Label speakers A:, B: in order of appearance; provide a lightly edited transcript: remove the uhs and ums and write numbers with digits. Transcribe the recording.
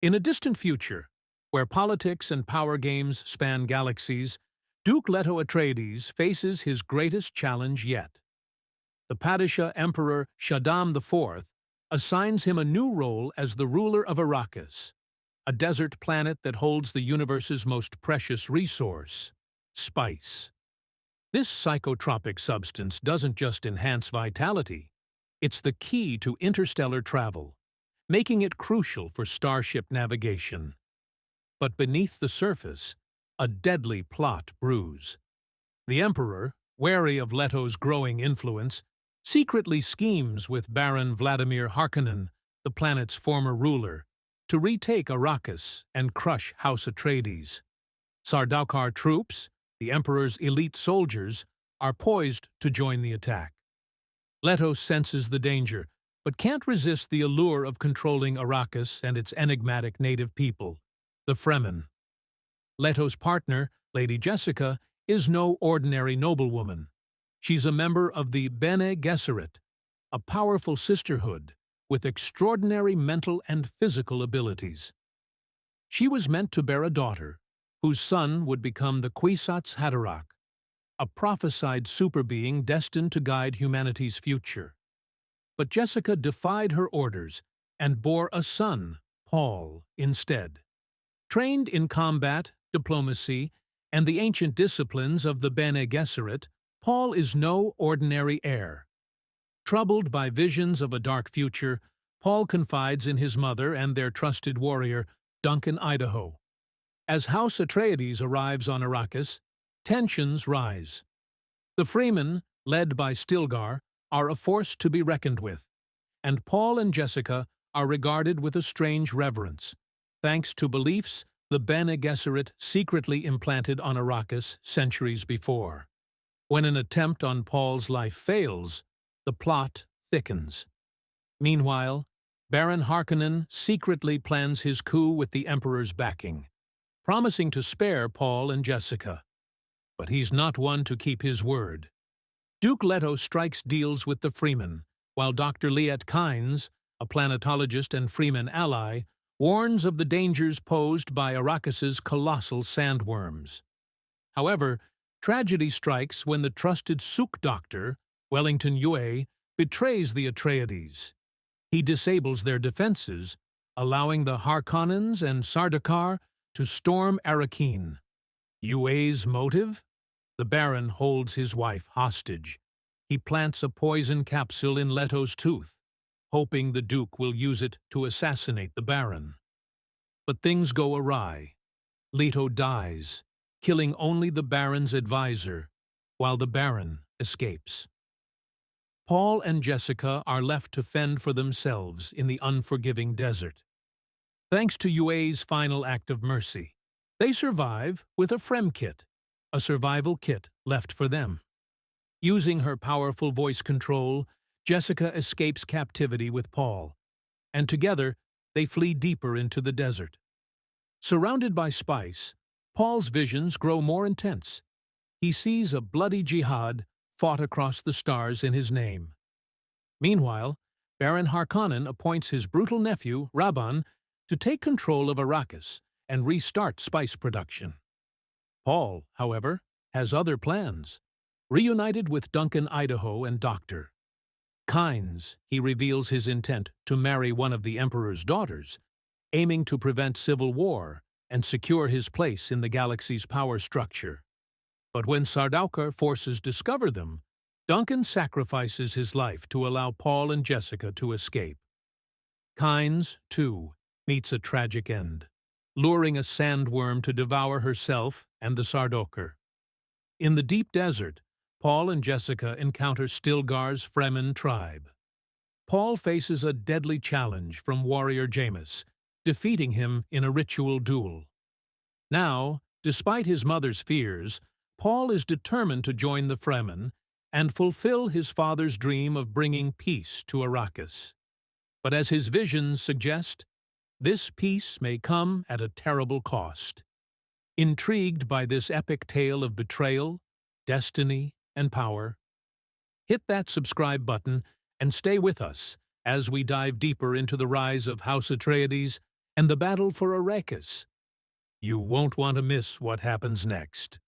A: In a distant future, where politics and power games span galaxies, Duke Leto Atreides faces his greatest challenge yet. The Padishah Emperor Shaddam IV assigns him a new role as the ruler of Arrakis, a desert planet that holds the universe's most precious resource, spice. This psychotropic substance doesn't just enhance vitality, it's the key to interstellar travel, making it crucial for starship navigation. But beneath the surface, a deadly plot brews. The Emperor, wary of Leto's growing influence, secretly schemes with Baron Vladimir Harkonnen, the planet's former ruler, to retake Arrakis and crush House Atreides. Sardaukar troops, the Emperor's elite soldiers, are poised to join the attack. Leto senses the danger, but can't resist the allure of controlling Arrakis and its enigmatic native people, the Fremen. Leto's partner, Lady Jessica, is no ordinary noblewoman. She's a member of the Bene Gesserit, a powerful sisterhood with extraordinary mental and physical abilities. She was meant to bear a daughter, whose son would become the Kwisatz Haderach, a prophesied superbeing destined to guide humanity's future. But Jessica defied her orders and bore a son, Paul, instead. Trained in combat, diplomacy, and the ancient disciplines of the Bene Gesserit, Paul is no ordinary heir. Troubled by visions of a dark future, Paul confides in his mother and their trusted warrior, Duncan Idaho. As House Atreides arrives on Arrakis, tensions rise. The Fremen, led by Stilgar, are a force to be reckoned with, and Paul and Jessica are regarded with a strange reverence, thanks to beliefs the Bene Gesserit secretly implanted on Arrakis centuries before. When an attempt on Paul's life fails, the plot thickens. Meanwhile, Baron Harkonnen secretly plans his coup with the Emperor's backing, promising to spare Paul and Jessica. But he's not one to keep his word. Duke Leto strikes deals with the Fremen, while Dr. Liet Kynes, a planetologist and Freeman ally, warns of the dangers posed by Arrakis's colossal sandworms. However, tragedy strikes when the trusted Suk doctor, Wellington Yueh, betrays the Atreides. He disables their defenses, allowing the Harkonnens and Sardaukar to storm Arrakeen. Yueh's motive? The Baron holds his wife hostage. He plants a poison capsule in Leto's tooth, hoping the Duke will use it to assassinate the Baron. But things go awry. Leto dies, killing only the Baron's advisor, while the Baron escapes. Paul and Jessica are left to fend for themselves in the unforgiving desert. Thanks to Yueh's final act of mercy, they survive with a Frem kit, a survival kit left for them. Using her powerful voice control, Jessica escapes captivity with Paul, and together they flee deeper into the desert. Surrounded by spice, Paul's visions grow more intense. He sees a bloody jihad fought across the stars in his name. Meanwhile, Baron Harkonnen appoints his brutal nephew, Rabban, to take control of Arrakis and restart spice production. Paul, however, has other plans. Reunited with Duncan Idaho and Dr. Kynes, he reveals his intent to marry one of the Emperor's daughters, aiming to prevent civil war and secure his place in the galaxy's power structure. But when Sardaukar forces discover them, Duncan sacrifices his life to allow Paul and Jessica to escape. Kynes, too, meets a tragic end, luring a sandworm to devour herself and the Sardaukar. In the deep desert, Paul and Jessica encounter Stilgar's Fremen tribe. Paul faces a deadly challenge from warrior Jameis, defeating him in a ritual duel. Now, despite his mother's fears, Paul is determined to join the Fremen and fulfill his father's dream of bringing peace to Arrakis. But as his visions suggest, this peace may come at a terrible cost. Intrigued by this epic tale of betrayal, destiny, and power, hit that subscribe button and stay with us as we dive deeper into the rise of House Atreides and the battle for Arrakis. You won't want to miss what happens next.